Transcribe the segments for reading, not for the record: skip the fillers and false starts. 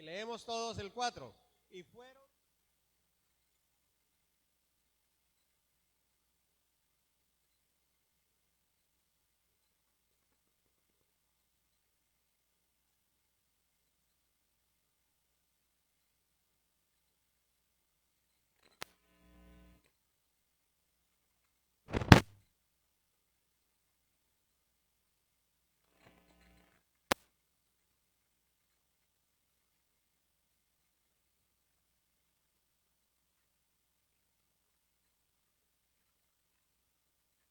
Y leemos todos el 4. Y fueron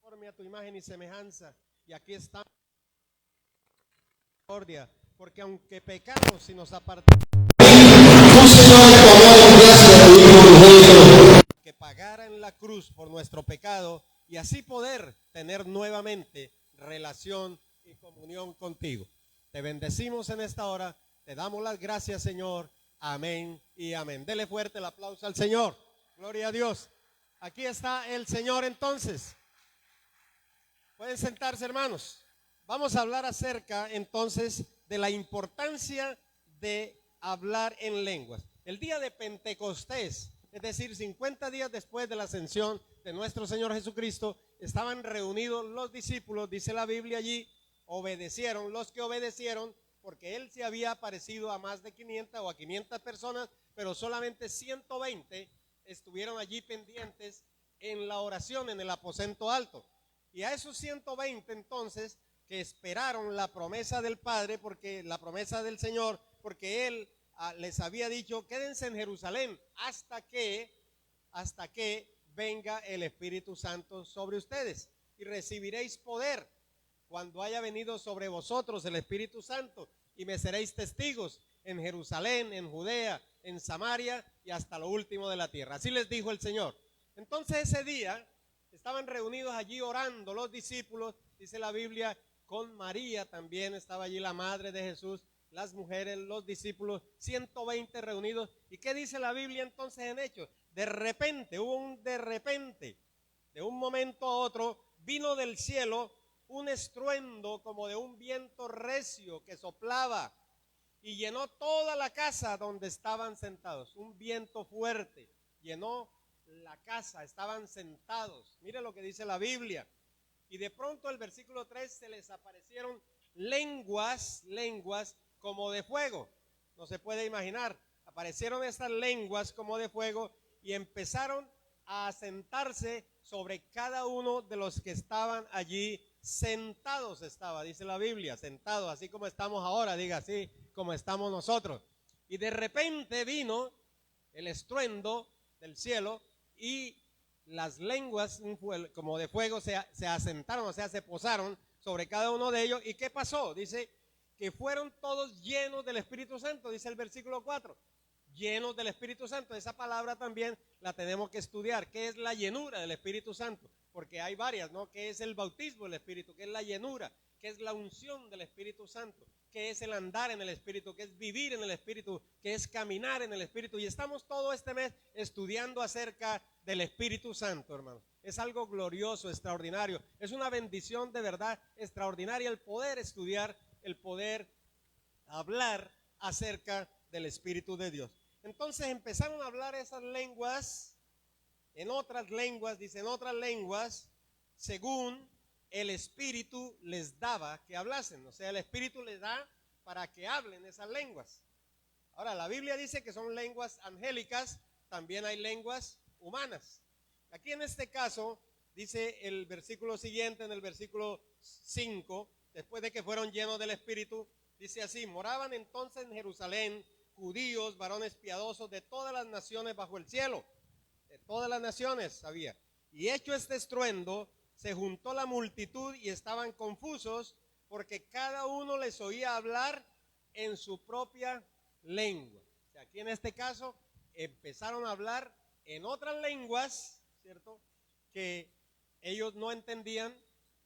conforme a tu imagen y semejanza. Y aquí está misericordia, porque aunque pecamos y nos apartamos, que pagara en la cruz por nuestro pecado y así poder tener nuevamente relación y comunión contigo. Te bendecimos en esta hora, te damos las gracias, Señor. Amén y amén. Dele fuerte el aplauso al Señor. Gloria a Dios. Aquí está el Señor entonces. Pueden sentarse, hermanos. Vamos a hablar acerca entonces de la importancia de hablar en lenguas. El día de Pentecostés, es decir, 50 días después de la ascensión de nuestro Señor Jesucristo, estaban reunidos los discípulos, dice la Biblia allí, obedecieron, los que obedecieron, porque Él se había aparecido a más de 500 o a 500 personas, pero solamente 120 estuvieron allí pendientes en la oración en el aposento alto. Y a esos 120 entonces que esperaron la promesa del Padre, porque la promesa del Señor, porque Él les había dicho, quédense en Jerusalén hasta que venga el Espíritu Santo sobre ustedes y recibiréis poder cuando haya venido sobre vosotros el Espíritu Santo y me seréis testigos en Jerusalén, en Judea, en Samaria y hasta lo último de la tierra. Así les dijo el Señor. Entonces ese día estaban reunidos allí orando los discípulos, dice la Biblia, con María también estaba allí la madre de Jesús, las mujeres, los discípulos, 120 reunidos. ¿Y qué dice la Biblia entonces en Hechos? De repente, de un momento a otro, vino del cielo un estruendo como de un viento recio que soplaba y llenó toda la casa donde estaban sentados. Un viento fuerte llenó la casa, estaban sentados. Mire lo que dice la Biblia. Y de pronto el versículo 3, se les aparecieron lenguas como de fuego. No se puede imaginar. Aparecieron estas lenguas como de fuego y empezaron a sentarse sobre cada uno de los que estaban allí sentados. Estaba, dice la Biblia, sentados, así como estamos ahora, diga así como estamos nosotros. Y de repente vino el estruendo del cielo y las lenguas como de fuego se asentaron, o sea, se posaron sobre cada uno de ellos. ¿Y qué pasó? Dice que fueron todos llenos del Espíritu Santo, dice el versículo 4. Llenos del Espíritu Santo. Esa palabra también la tenemos que estudiar. ¿Qué es la llenura del Espíritu Santo? Porque hay varias, ¿no? ¿Qué es el bautismo del Espíritu? ¿Qué es la llenura? ¿Qué es la unción del Espíritu Santo? ¿Qué es el andar en el Espíritu? ¿Qué es vivir en el Espíritu? ¿Qué es caminar en el Espíritu? Y estamos todo este mes estudiando acerca del Espíritu Santo, hermanos. Es algo glorioso, extraordinario. Es una bendición de verdad extraordinaria el poder estudiar, el poder hablar acerca del Espíritu de Dios. Entonces empezaron a hablar esas lenguas, en otras lenguas, dicen otras lenguas, según el Espíritu les daba que hablasen. O sea, el Espíritu les da para que hablen esas lenguas. Ahora, la Biblia dice que son lenguas angélicas, también hay lenguas humanas. Aquí en este caso, dice el versículo siguiente, en el versículo 5, después de que fueron llenos del Espíritu, dice así: moraban entonces en Jerusalén judíos, varones piadosos de todas las naciones bajo el cielo. De todas las naciones había. Y hecho este estruendo, se juntó la multitud y estaban confusos, porque cada uno les oía hablar en su propia lengua. O sea, aquí en este caso empezaron a hablar en otras lenguas, ¿cierto?, que ellos no entendían,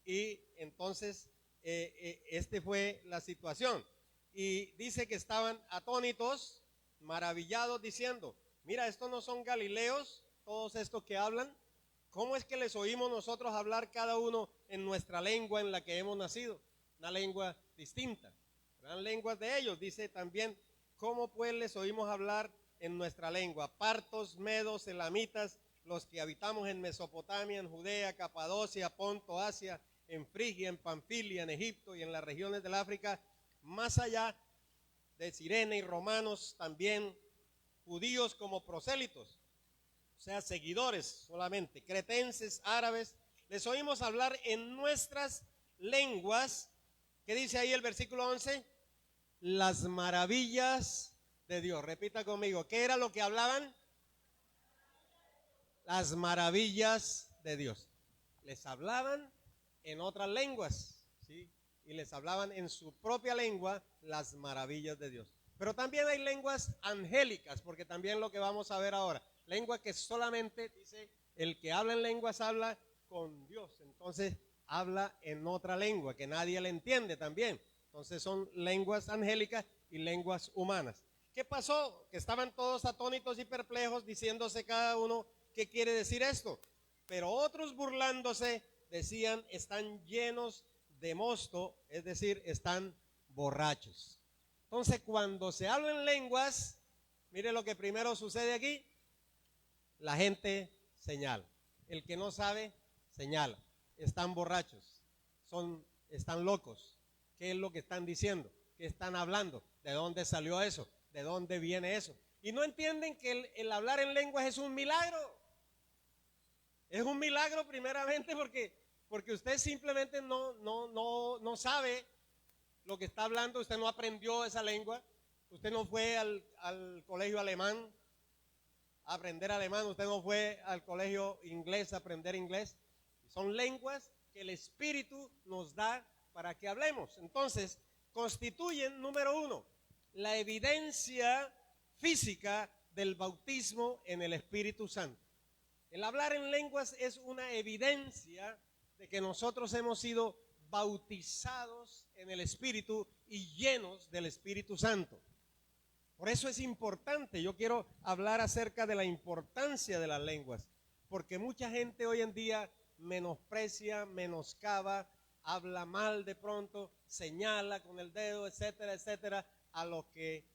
y entonces este fue la situación. Y dice que estaban atónitos, maravillados, diciendo: mira, estos no son galileos, todos estos que hablan. ¿Cómo es que les oímos nosotros hablar cada uno en nuestra lengua en la que hemos nacido? Una lengua distinta, eran lenguas de ellos. Dice también: ¿Cómo pues les oímos hablar en nuestra lengua? Partos, medos, elamitas, los que habitamos en Mesopotamia, en Judea, Capadocia, Ponto, Asia, en Frigia, en Panfilia, en Egipto y en las regiones del África, más allá de Cirene, y romanos también, judíos como prosélitos, o sea, seguidores solamente, cretenses, árabes, les oímos hablar en nuestras lenguas. ¿Qué dice ahí el versículo 11? Las maravillas de Dios. Repita conmigo, ¿qué era lo que hablaban? Las maravillas de Dios. Les hablaban en otras lenguas, ¿sí? Y les hablaban en su propia lengua las maravillas de Dios. Pero también hay lenguas angélicas, porque también lo que vamos a ver ahora, lengua que solamente dice, el que habla en lenguas habla con Dios, entonces habla en otra lengua que nadie le entiende también. Entonces son lenguas angélicas y lenguas humanas. ¿Qué pasó? Que estaban todos atónitos y perplejos, diciéndose cada uno, ¿qué quiere decir esto? Pero otros burlándose decían, están llenos de mosto, es decir, están borrachos. Entonces, cuando se habla en lenguas, mire lo que primero sucede aquí, la gente señala. El que no sabe, señala. Están borrachos, están locos. ¿Qué es lo que están diciendo? ¿Qué están hablando? ¿De dónde salió eso? ¿De dónde viene eso? Y no entienden que el hablar en lenguas es un milagro. Es un milagro primeramente porque usted simplemente no sabe lo que está hablando, usted no aprendió esa lengua, usted no fue al colegio alemán a aprender alemán, usted no fue al colegio inglés a aprender inglés. Son lenguas que el Espíritu nos da para que hablemos. Entonces, constituyen, número uno, la evidencia física del bautismo en el Espíritu Santo. El hablar en lenguas es una evidencia de que nosotros hemos sido bautizados en el Espíritu y llenos del Espíritu Santo. Por eso es importante, yo quiero hablar acerca de la importancia de las lenguas, porque mucha gente hoy en día menosprecia, menoscaba, habla mal de pronto, señala con el dedo, etcétera, etcétera, a lo que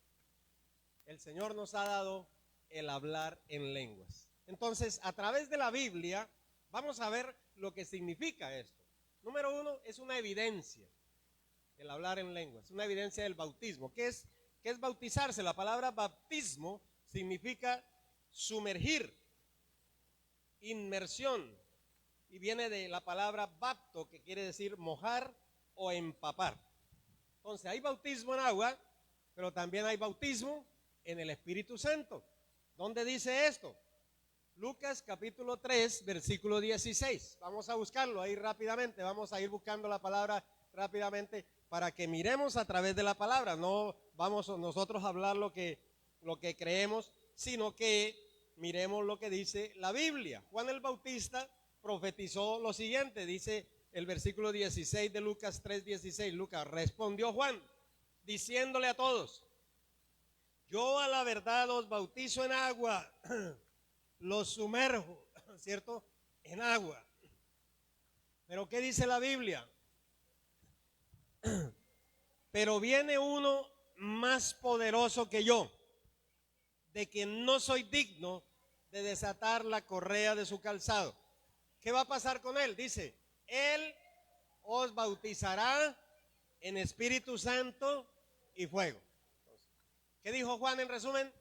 el Señor nos ha dado, el hablar en lenguas. Entonces, a través de la Biblia, vamos a ver lo que significa esto. Número uno, es una evidencia, el hablar en lenguas, una evidencia del bautismo. ¿Qué es bautizarse? La palabra bautismo significa sumergir, inmersión, y viene de la palabra bapto, que quiere decir mojar o empapar. Entonces, hay bautismo en agua, pero también hay bautismo en el Espíritu Santo. ¿Dónde dice esto? Lucas capítulo 3, versículo 16. Vamos a buscarlo ahí rápidamente, vamos a ir buscando la palabra rápidamente para que miremos a través de la palabra. No vamos nosotros a hablar lo que creemos, sino que miremos lo que dice la Biblia. Juan el Bautista profetizó lo siguiente, dice el versículo 16 de Lucas 3, 16. Lucas, respondió Juan, diciéndole a todos, yo a la verdad os bautizo en agua, los sumerjo, ¿cierto? En agua. Pero ¿qué dice la Biblia? Pero viene uno más poderoso que yo, de quien no soy digno de desatar la correa de su calzado. ¿Qué va a pasar con él? Dice, él os bautizará en Espíritu Santo y fuego. ¿Qué dijo Juan en resumen?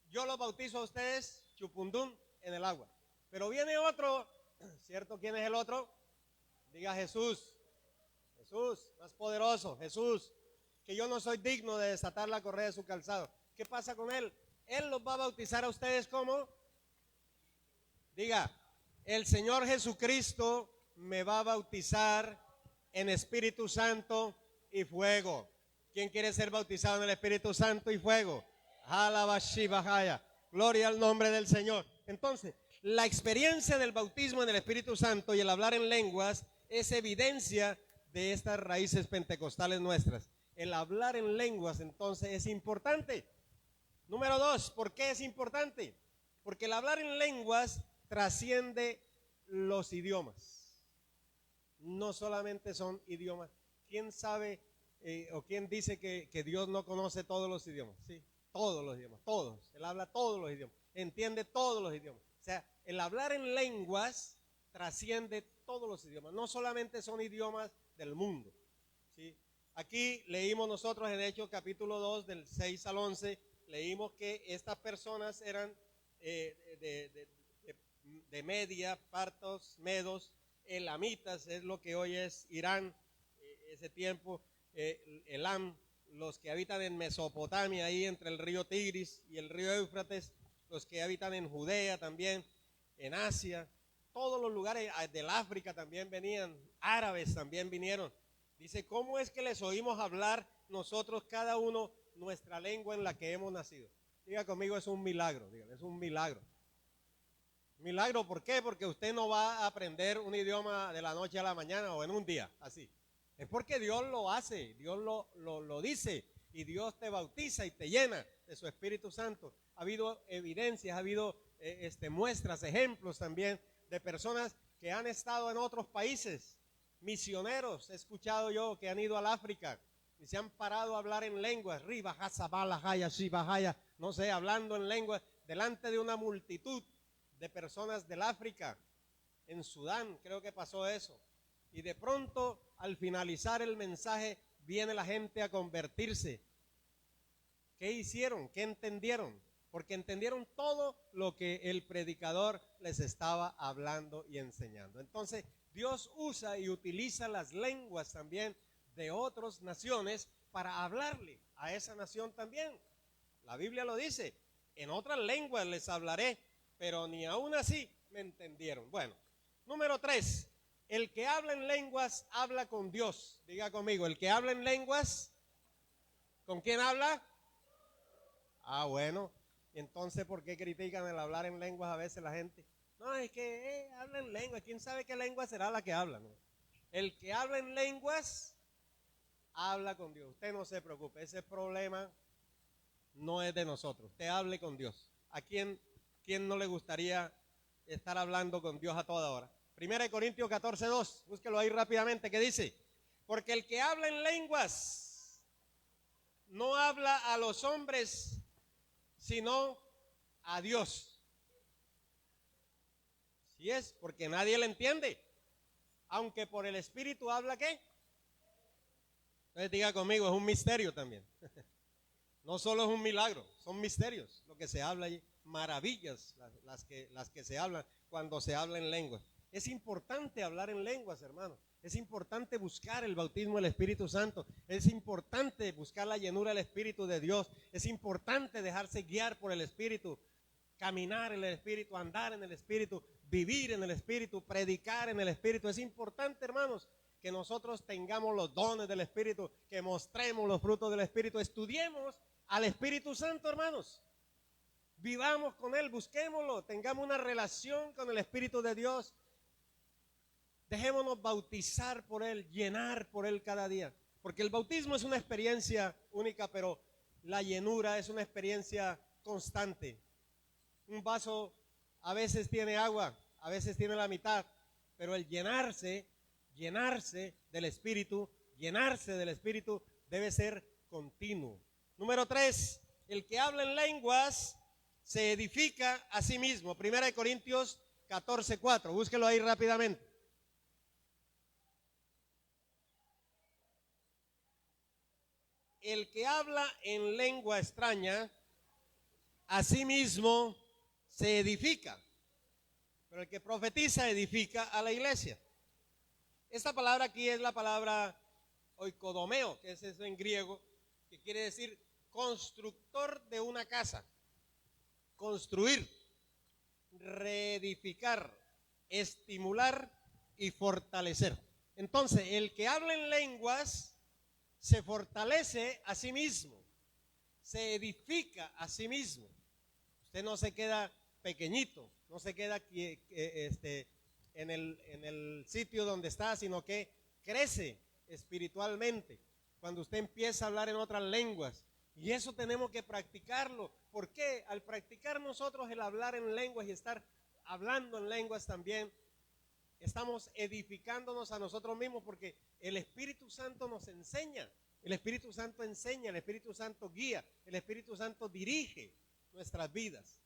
Yo los bautizo a ustedes, chupundún, en el agua. Pero viene otro, ¿cierto? ¿Quién es el otro? Diga Jesús. Jesús, más poderoso, Jesús, que yo no soy digno de desatar la correa de su calzado. ¿Qué pasa con él? Él los va a bautizar a ustedes como, diga, el Señor Jesucristo me va a bautizar en Espíritu Santo y fuego. ¿Quién quiere ser bautizado en el Espíritu Santo y fuego? Alabashibahaya. Gloria al nombre del Señor. Entonces, la experiencia del bautismo en el Espíritu Santo y el hablar en lenguas es evidencia de estas raíces pentecostales nuestras. El hablar en lenguas entonces es importante. Número dos, ¿por qué es importante? Porque el hablar en lenguas trasciende los idiomas. No solamente son idiomas. ¿Quién sabe o quién dice que Dios no conoce todos los idiomas? Sí, todos los idiomas, todos. Él habla todos los idiomas, entiende todos los idiomas. O sea, el hablar en lenguas trasciende todos los idiomas. No solamente son idiomas del mundo, ¿sí? Aquí leímos nosotros en Hechos capítulo 2, del 6 al 11, leímos que estas personas eran de Media, partos, medos, elamitas, es lo que hoy es Irán, ese tiempo, Elam, los que habitan en Mesopotamia, ahí entre el río Tigris y el río Éufrates, los que habitan en Judea también, en Asia, todos los lugares del África también venían, árabes también vinieron. Dice, ¿cómo es que les oímos hablar nosotros cada uno nuestra lengua en la que hemos nacido? Diga conmigo, es un milagro, diga, es un milagro. Milagro, ¿por qué? Porque usted no va a aprender un idioma de la noche a la mañana o en un día, así. Es porque Dios lo hace, Dios lo dice, y Dios te bautiza y te llena de su Espíritu Santo. Ha habido evidencias, ha habido muestras, ejemplos también de personas que han estado en otros países, misioneros, he escuchado yo, que han ido al África y se han parado a hablar en lenguas, no sé, hablando en lenguas delante de una multitud de personas del África. En Sudán creo que pasó eso. Y de pronto, al finalizar el mensaje, viene la gente a convertirse. ¿Qué hicieron? ¿Qué entendieron? Porque entendieron todo lo que el predicador les estaba hablando y enseñando. Entonces, Dios usa y utiliza las lenguas también de otras naciones para hablarle a esa nación también. La Biblia lo dice, en otras lenguas les hablaré, pero ni aún así me entendieron. Bueno, número 3, el que habla en lenguas habla con Dios. Diga conmigo, el que habla en lenguas, ¿con quién habla? Ah, bueno, entonces ¿por qué critican el hablar en lenguas a veces la gente? No, es que habla en lenguas, ¿quién sabe qué lengua será la que habla? ¿No? El que habla en lenguas habla con Dios. Usted no se preocupe, ese problema no es de nosotros. Usted hable con Dios. ¿A quién no le gustaría estar hablando con Dios a toda hora? 1 Corintios 14:2, búsquelo ahí rápidamente, ¿qué dice? Porque el que habla en lenguas no habla a los hombres, sino a Dios. Sí es, porque nadie le entiende. Aunque por el Espíritu habla, ¿qué? Entonces diga conmigo, es un misterio también. No solo es un milagro, son misterios lo que se habla allí, maravillas las que se hablan cuando se habla en lenguas. Es importante hablar en lenguas, hermano. Es importante buscar el bautismo del Espíritu Santo. Es importante buscar la llenura del Espíritu de Dios. Es importante dejarse guiar por el Espíritu, caminar en el Espíritu, andar en el Espíritu, vivir en el Espíritu, predicar en el Espíritu. Es importante, hermanos, que nosotros tengamos los dones del Espíritu, que mostremos los frutos del Espíritu, estudiemos al Espíritu Santo, hermanos. Vivamos con Él, busquémoslo, tengamos una relación con el Espíritu de Dios. Dejémonos bautizar por Él, llenar por Él cada día. Porque el bautismo es una experiencia única, pero la llenura es una experiencia constante. Un vaso a veces tiene agua, a veces tiene la mitad, pero el llenarse del Espíritu debe ser continuo. Número 3, el que habla en lenguas se edifica a sí mismo. 1 Corintios 14:4, búsquelo ahí rápidamente. El que habla en lengua extraña, a sí mismo se edifica, pero el que profetiza edifica a la iglesia. Esta palabra aquí es la palabra oikodomeo, que es eso en griego, que quiere decir constructor de una casa, construir, reedificar, estimular y fortalecer. Entonces, el que habla en lenguas se fortalece a sí mismo, se edifica a sí mismo. Usted no se queda pequeñito, no se queda en el sitio donde está, sino que crece espiritualmente cuando usted empieza a hablar en otras lenguas. Y eso tenemos que practicarlo. ¿Por qué? Al practicar nosotros el hablar en lenguas y estar hablando en lenguas también, estamos edificándonos a nosotros mismos, porque el Espíritu Santo nos enseña. El Espíritu Santo enseña, el Espíritu Santo guía, el Espíritu Santo dirige nuestras vidas.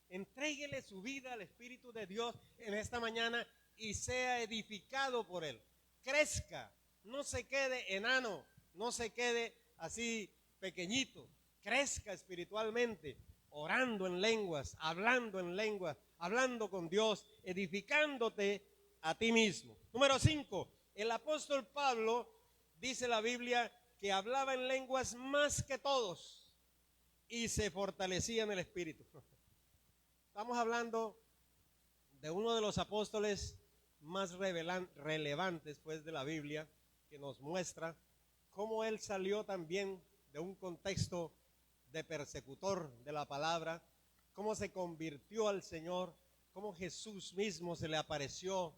Entréguele su vida al Espíritu de Dios en esta mañana y sea edificado por Él. Crezca, no se quede enano, no se quede así pequeñito. Crezca espiritualmente, orando en lenguas, hablando con Dios, edificándote a ti mismo. Número 5, el apóstol Pablo, dice la Biblia, que hablaba en lenguas más que todos y se fortalecía en el Espíritu. Estamos hablando de uno de los apóstoles más relevantes pues de la Biblia, que nos muestra cómo él salió también de un contexto de persecutor de la palabra, cómo se convirtió al Señor, cómo Jesús mismo se le apareció,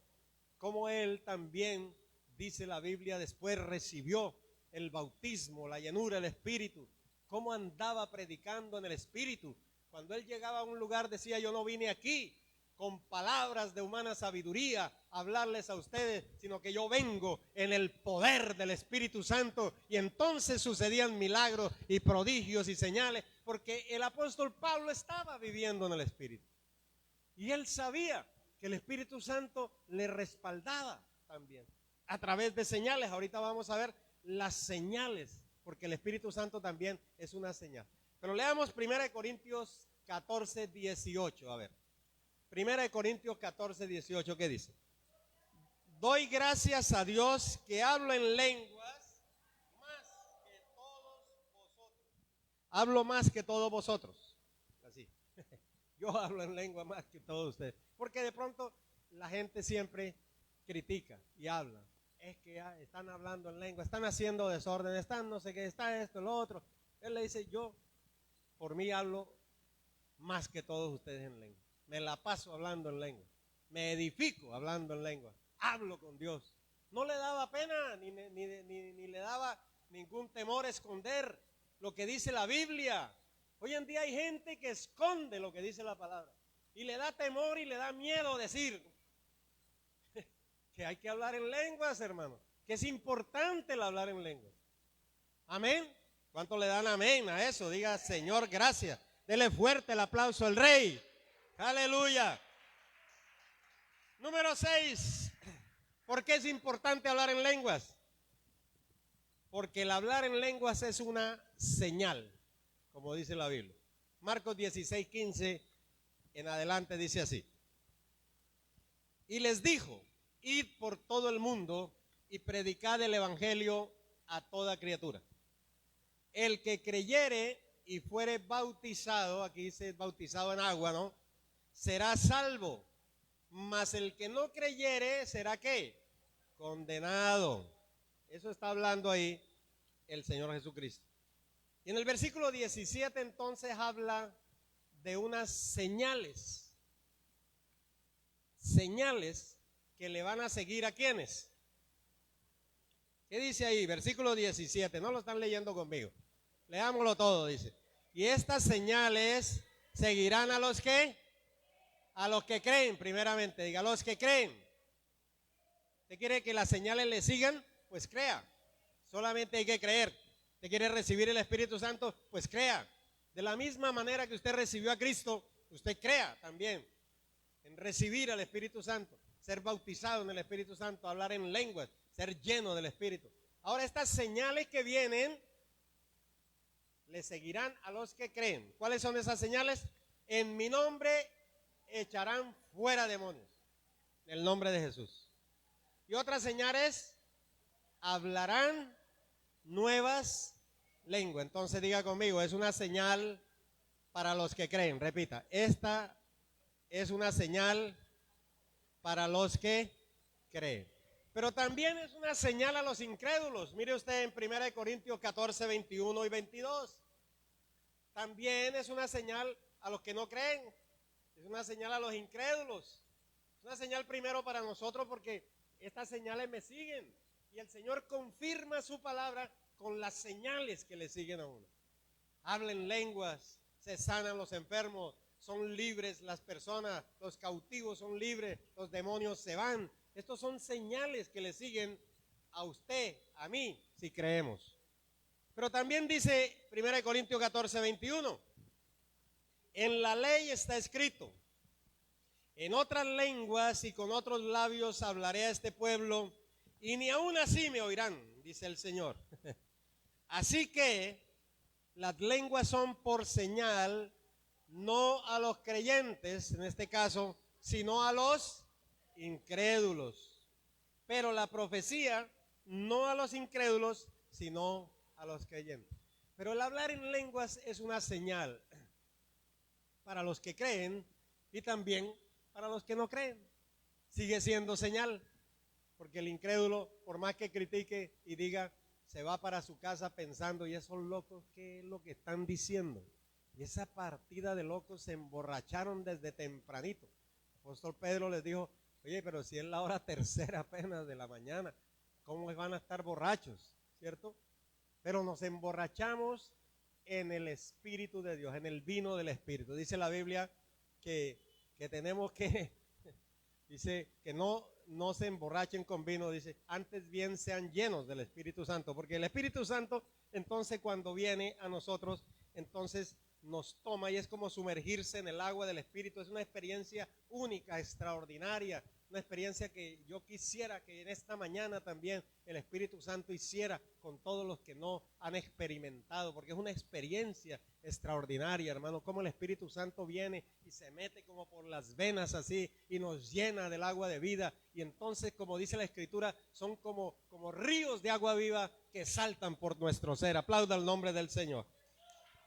cómo él también, dice la Biblia, después recibió el bautismo, la llenura del Espíritu, cómo andaba predicando en el Espíritu. Cuando él llegaba a un lugar decía: yo no vine aquí con palabras de humana sabiduría a hablarles a ustedes, sino que yo vengo en el poder del Espíritu Santo. Y entonces sucedían milagros y prodigios y señales, porque el apóstol Pablo estaba viviendo en el Espíritu. Y él sabía que el Espíritu Santo le respaldaba también a través de señales. Ahorita vamos a ver las señales, porque el Espíritu Santo también es una señal. Pero leamos 1 Corintios 14, 18, a ver. 1 Corintios 14, 18, ¿qué dice? Doy gracias a Dios que hablo en lenguas más que todos vosotros. Hablo más que todos vosotros. Así. Yo hablo en lengua más que todos ustedes. Porque de pronto la gente siempre critica y habla. Es que están hablando en lengua, están haciendo desorden, están no sé qué, está esto, lo otro. Él le dice: yo por mí hablo más que todos ustedes en lengua. Me la paso hablando en lengua. Me edifico hablando en lengua. Hablo con Dios. No le daba pena ni le daba ningún temor esconder lo que dice la Biblia. Hoy en día hay gente que esconde lo que dice la palabra. Y le da temor y le da miedo decir que hay que hablar en lenguas, hermano. Que es importante el hablar en lenguas. Amén. ¿Cuánto le dan amén a eso? Diga: Señor, gracias. Dele fuerte el aplauso al Rey. Aleluya. Número 6. ¿Por qué es importante hablar en lenguas? Porque el hablar en lenguas es una señal, como dice la Biblia. Marcos 16, 15 en adelante dice así: y les dijo: id por todo el mundo y predicad el evangelio a toda criatura. El que creyere y fuere bautizado, aquí dice bautizado en agua, ¿no?, será salvo, mas el que no creyere será ¿qué? Condenado. Eso está hablando ahí el Señor Jesucristo. Y en el versículo 17 entonces habla de unas señales que le van a seguir a ¿quiénes? ¿Qué dice ahí? Versículo 17, no lo están leyendo conmigo. Leámoslo todo, dice. Y estas señales seguirán a los que creen, primeramente. Diga: los que creen. ¿Usted quiere que las señales le sigan? Pues crea. Solamente hay que creer. ¿Usted quiere recibir el Espíritu Santo? Pues crea. De la misma manera que usted recibió a Cristo, usted crea también en recibir al Espíritu Santo, ser bautizado en el Espíritu Santo, hablar en lenguas, ser lleno del Espíritu. Ahora, estas señales que vienen le seguirán a los que creen. ¿Cuáles son esas señales? En mi nombre echarán fuera demonios, en el nombre de Jesús. Y otra señal es: hablarán nuevas lenguas. Entonces diga conmigo: es una señal para los que creen. Repita: esta es una señal para los que creen. Pero también es una señal a los incrédulos. Mire usted en 1 Corintios 14, 21 y 22. También es una señal a los que no creen. Es una señal a los incrédulos. Es una señal primero para nosotros, porque estas señales me siguen. Y el Señor confirma su palabra con las señales que le siguen a uno. Hablen lenguas, se sanan los enfermos, son libres las personas, los cautivos son libres, los demonios se van. Estos son señales que le siguen a usted, a mí, si creemos. Pero también dice 1 Corintios 14, 21, en la ley está escrito, en otras lenguas y con otros labios hablaré a este pueblo, y ni aún así me oirán, dice el Señor. Así que las lenguas son por señal, no a los creyentes, en este caso, sino a los incrédulos. Pero la profecía, no a los incrédulos, sino a los creyentes. Pero el hablar en lenguas es una señal para los que creen y también para los que no creen. Sigue siendo señal, porque el incrédulo, por más que critique y diga, se va para su casa pensando, y esos locos, ¿qué es lo que están diciendo? Y esa partida de locos se emborracharon desde tempranito. El apóstol Pedro les dijo, oye, pero si es la hora tercera apenas de la mañana, ¿cómo van a estar borrachos? ¿Cierto? Pero nos emborrachamos en el Espíritu de Dios, en el vino del Espíritu. Dice la Biblia que tenemos que, dice que no se emborrachen con vino, dice, antes bien sean llenos del Espíritu Santo, porque el Espíritu Santo, entonces cuando viene a nosotros, entonces nos toma y es como sumergirse en el agua del Espíritu. Es una experiencia única, extraordinaria, una experiencia que yo quisiera que en esta mañana también el Espíritu Santo hiciera con todos los que no han experimentado, porque es una experiencia extraordinaria, hermano, como el Espíritu Santo viene y se mete como por las venas así y nos llena del agua de vida, y entonces, como dice la Escritura, son como ríos de agua viva que saltan por nuestro ser. Aplauda el nombre del Señor.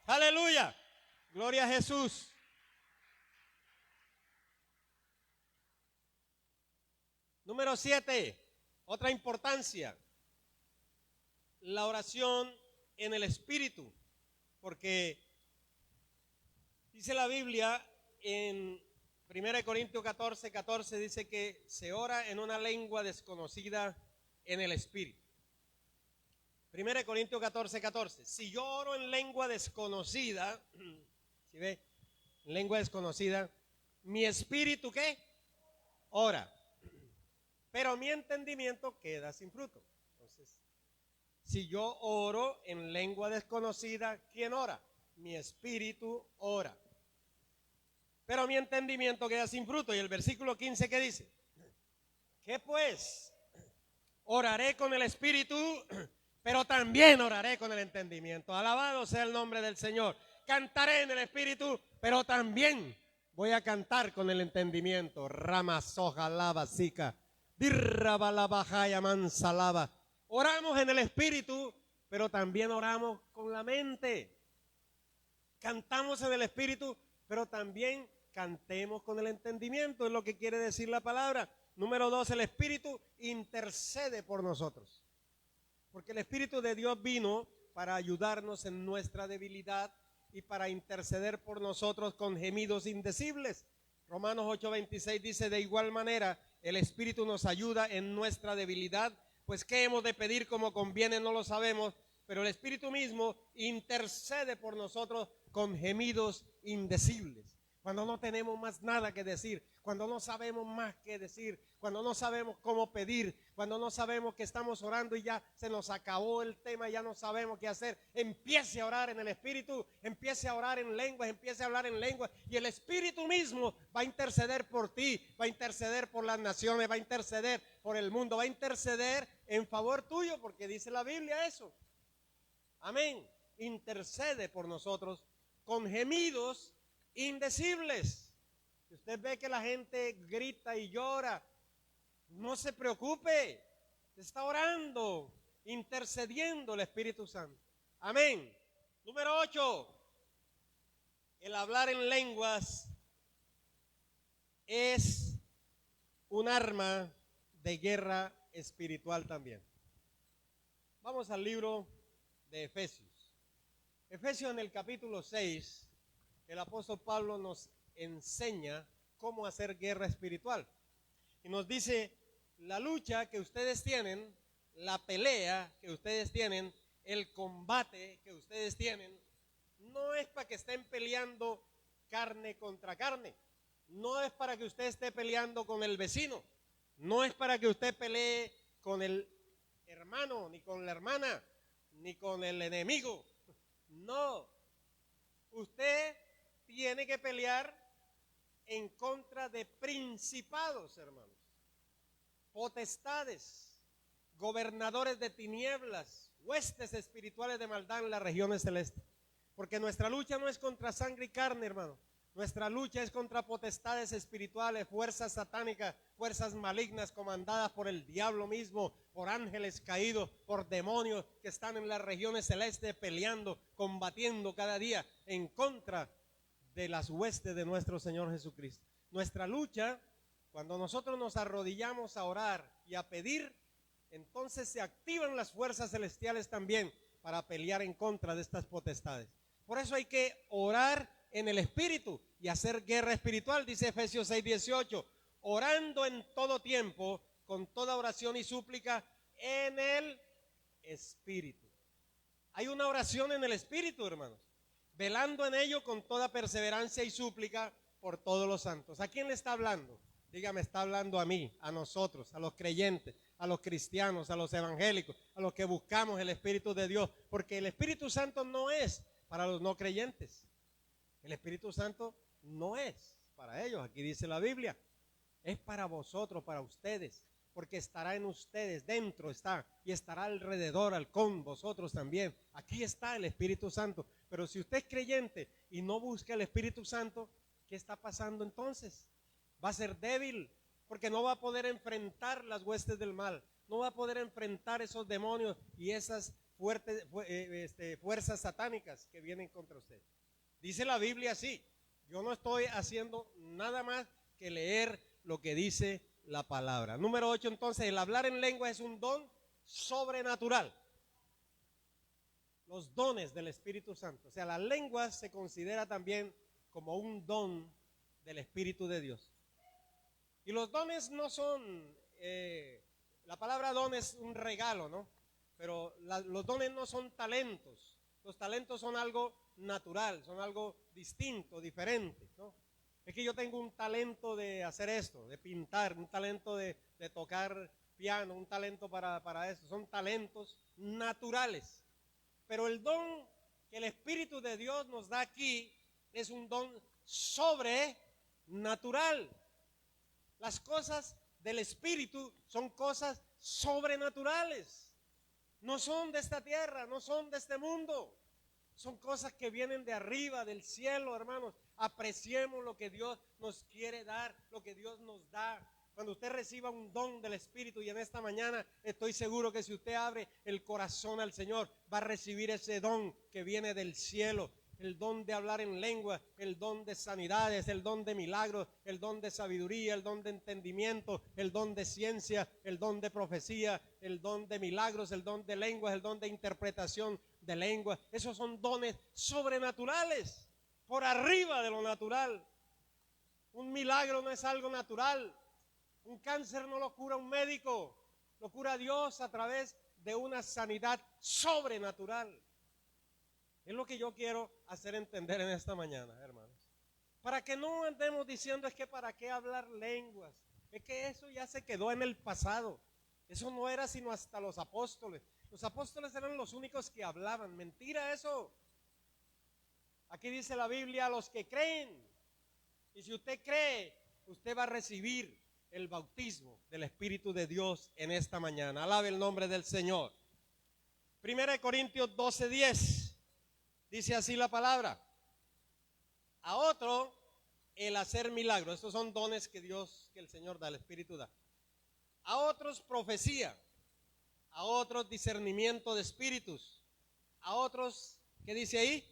Aleluya, gloria a Jesús. Número 7, otra importancia, la oración en el Espíritu, porque dice la Biblia en 1 Corintios 14, 14, dice que se ora en una lengua desconocida en el Espíritu. 1 Corintios 14, 14, si yo oro en lengua desconocida, ¿sí ve? Lengua desconocida, mi espíritu, ¿qué? Ora. Pero mi entendimiento queda sin fruto. Entonces, si yo oro en lengua desconocida, ¿quién ora? Mi espíritu ora. Pero mi entendimiento queda sin fruto. Y el versículo 15, ¿qué dice? ¿Qué pues? Oraré con el espíritu, pero también oraré con el entendimiento. Alabado sea el nombre del Señor. Cantaré en el espíritu, pero también voy a cantar con el entendimiento. Rama soja lava sica. Oramos en el Espíritu, pero también oramos con la mente. Cantamos en el Espíritu, pero también cantemos con el entendimiento, es lo que quiere decir la palabra. Número 2, el Espíritu intercede por nosotros, porque el Espíritu de Dios vino para ayudarnos en nuestra debilidad y para interceder por nosotros con gemidos indecibles. Romanos 8:26 dice, de igual manera, el Espíritu nos ayuda en nuestra debilidad, pues qué hemos de pedir como conviene no lo sabemos, pero el Espíritu mismo intercede por nosotros con gemidos indecibles. Cuando no tenemos más nada que decir, cuando no sabemos más que decir, cuando no sabemos cómo pedir, cuando no sabemos que estamos orando y ya se nos acabó el tema, ya no sabemos qué hacer, empiece a orar en el Espíritu, empiece a orar en lenguas, empiece a hablar en lenguas, y el Espíritu mismo va a interceder por ti, va a interceder por las naciones, va a interceder por el mundo, va a interceder en favor tuyo, porque dice la Biblia eso. Amén. Intercede por nosotros con gemidos indecibles. Si usted ve que la gente grita y llora, no se preocupe, está orando, intercediendo el Espíritu Santo. Amén. Número 8, el hablar en lenguas es un arma de guerra espiritual también. Vamos al libro de Efesios. Efesios en el capítulo 6, el apóstol Pablo nos enseña cómo hacer guerra espiritual. Y nos dice, la lucha que ustedes tienen, la pelea que ustedes tienen, el combate que ustedes tienen, no es para que estén peleando carne contra carne. No es para que usted esté peleando con el vecino. No es para que usted pelee con el hermano ni con la hermana. ni con el enemigo. No. Usted tiene que pelear en contra de principados, hermanos, potestades, gobernadores de tinieblas, huestes espirituales de maldad en las regiones celestes. Porque nuestra lucha no es contra sangre y carne, hermano. Nuestra lucha es contra potestades espirituales, fuerzas satánicas, fuerzas malignas comandadas por el diablo mismo, por ángeles caídos, por demonios que están en las regiones celestes peleando, combatiendo cada día en contra de las huestes de nuestro Señor Jesucristo. Nuestra lucha, cuando nosotros nos arrodillamos a orar y a pedir, entonces se activan las fuerzas celestiales también para pelear en contra de estas potestades. Por eso hay que orar en el Espíritu y hacer guerra espiritual, dice Efesios 6:18, orando en todo tiempo, con toda oración y súplica en el Espíritu. Hay una oración en el Espíritu, hermanos, velando en ello con toda perseverancia y súplica por todos los santos. ¿A quién le está hablando? Dígame, está hablando a mí, a nosotros, a los creyentes, a los cristianos, a los evangélicos, a los que buscamos el Espíritu de Dios, porque el Espíritu Santo no es para los no creyentes. El Espíritu Santo no es para ellos, aquí dice la Biblia, es para vosotros, para ustedes, porque estará en ustedes, dentro está, y estará alrededor, con vosotros también. Aquí está el Espíritu Santo. Pero si usted es creyente y no busca el Espíritu Santo, ¿qué está pasando entonces? Va a ser débil, porque no va a poder enfrentar las huestes del mal, no va a poder enfrentar esos demonios y esas fuerzas satánicas que vienen contra usted. Dice la Biblia así, yo no estoy haciendo nada más que leer lo que dice la palabra. Número 8, entonces, el hablar en lengua es un don sobrenatural. Los dones del Espíritu Santo. O sea, la lengua se considera también como un don del Espíritu de Dios. Y los dones no son, la palabra don es un regalo, ¿no? Pero los dones no son talentos. Los talentos son algo natural, son algo distinto, diferente, ¿no? Es que yo tengo un talento de hacer esto, de pintar, un talento de tocar piano, un talento para esto. Son talentos naturales. Pero el don que el Espíritu de Dios nos da aquí es un don sobrenatural. Las cosas del Espíritu son cosas sobrenaturales. No son de esta tierra, no son de este mundo. Son cosas que vienen de arriba, del cielo, hermanos. Apreciemos lo que Dios nos quiere dar, lo que Dios nos da. Cuando usted reciba un don del Espíritu, y en esta mañana estoy seguro que si usted abre el corazón al Señor, va a recibir ese don que viene del cielo. El don de hablar en lengua, el don de sanidades, el don de milagros, el don de sabiduría, el don de entendimiento, el don de ciencia, el don de profecía, el don de milagros, el don de lenguas, el don de interpretación de lengua. Esos son dones sobrenaturales, por arriba de lo natural. Un milagro no es algo natural. Un cáncer no lo cura un médico, lo cura Dios a través de una sanidad sobrenatural. Es lo que yo quiero hacer entender en esta mañana, hermanos. Para que no andemos diciendo es que para qué hablar lenguas. Es que eso ya se quedó en el pasado. Eso no era sino hasta los apóstoles. Los apóstoles eran los únicos que hablaban. Mentira eso. Aquí dice la Biblia, a los que creen. Y si usted cree, usted va a recibir el bautismo del Espíritu de Dios en esta mañana. Alabe el nombre del Señor. 1 Corintios 12:10. Dice así la palabra. A otro el hacer milagros. Estos son dones que el Señor da, el Espíritu da. A otros profecía. A otros discernimiento de espíritus. A otros, ¿qué dice ahí?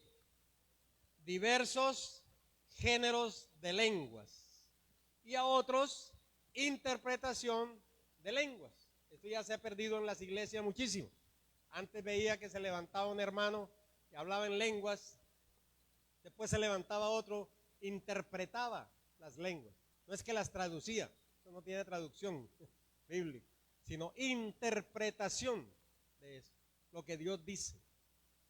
Diversos géneros de lenguas. Y a otros interpretación de lenguas. Esto ya se ha perdido en las iglesias muchísimo. Antes veía que se levantaba un hermano que hablaba en lenguas, después se levantaba otro, interpretaba las lenguas. No es que las traducía, eso no tiene traducción bíblica, sino interpretación de eso, lo que Dios dice.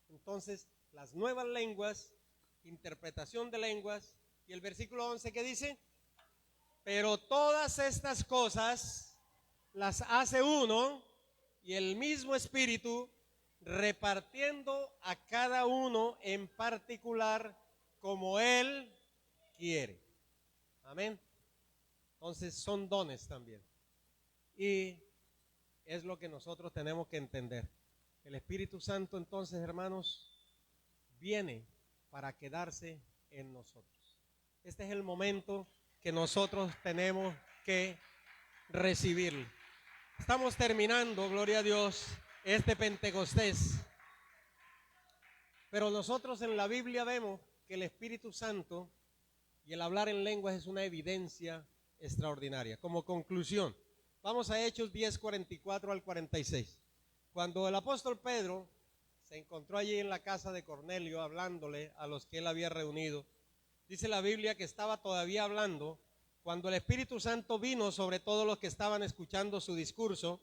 Entonces, las nuevas lenguas, interpretación de lenguas, y el versículo 11 que dice, pero todas estas cosas las hace uno y el mismo Espíritu, repartiendo a cada uno en particular como Él quiere. Amén. Entonces son dones también. Y es lo que nosotros tenemos que entender. El Espíritu Santo entonces, hermanos, viene para quedarse en nosotros. Este es el momento que nosotros tenemos que recibirlo. Estamos terminando, gloria a Dios, este Pentecostés. Pero nosotros en la Biblia vemos que el Espíritu Santo y el hablar en lenguas es una evidencia extraordinaria. Como conclusión, vamos a Hechos 10, 44 al 46. Cuando el apóstol Pedro se encontró allí en la casa de Cornelio hablándole a los que él había reunido, dice la Biblia que estaba todavía hablando cuando el Espíritu Santo vino sobre todos los que estaban escuchando su discurso,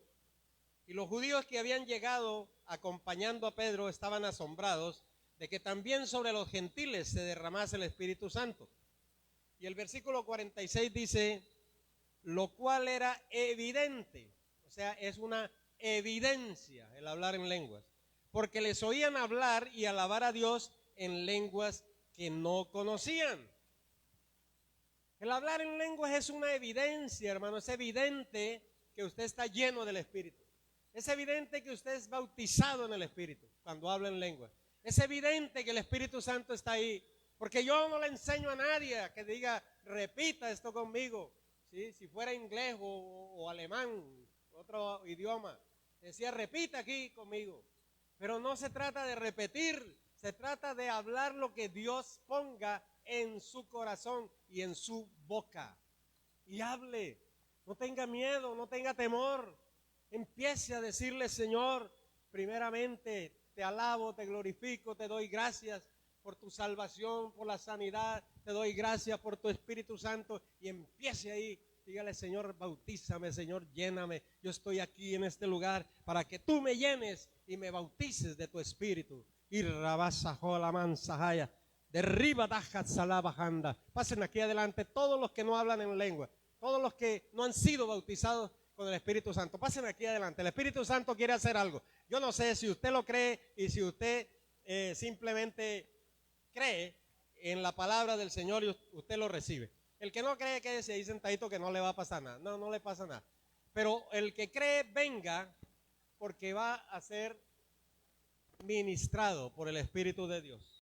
y los judíos que habían llegado acompañando a Pedro estaban asombrados de que también sobre los gentiles se derramase el Espíritu Santo. Y el versículo 46 dice, lo cual era evidente, o sea, es una evidencia el hablar en lenguas, porque les oían hablar y alabar a Dios en lenguas que no conocían. El hablar en lenguas es una evidencia, hermano, es evidente que usted está lleno del Espíritu. Es evidente que usted es bautizado en el Espíritu cuando habla en lenguas. Es evidente que el Espíritu Santo está ahí, porque yo no le enseño a nadie a que diga, repita esto conmigo, ¿sí? Si fuera inglés o alemán, otro idioma, decía, repita aquí conmigo. Pero no se trata de repetir, se trata de hablar lo que Dios ponga en su corazón y en su boca. Y hable, no tenga miedo, no tenga temor. Empiece a decirle, Señor, primeramente te alabo, te glorifico, te doy gracias por tu salvación, por la sanidad, te doy gracias por tu Espíritu Santo, y empiece ahí, dígale, Señor, bautízame, Señor, lléname, yo estoy aquí en este lugar para que tú me llenes y me bautices de tu Espíritu. Y rabasajola mansajaya, derriba dajat salabajanda. Pasen aquí adelante todos los que no hablan en lengua, todos los que no han sido bautizados con el Espíritu Santo. Pasen aquí adelante. El Espíritu Santo quiere hacer algo. Yo no sé si usted lo cree y si usted simplemente cree en la palabra del Señor y usted lo recibe. El que no cree, quédese ahí sentadito que no le va a pasar nada. No, no le pasa nada. Pero el que cree, venga, porque va a ser ministrado por el Espíritu de Dios.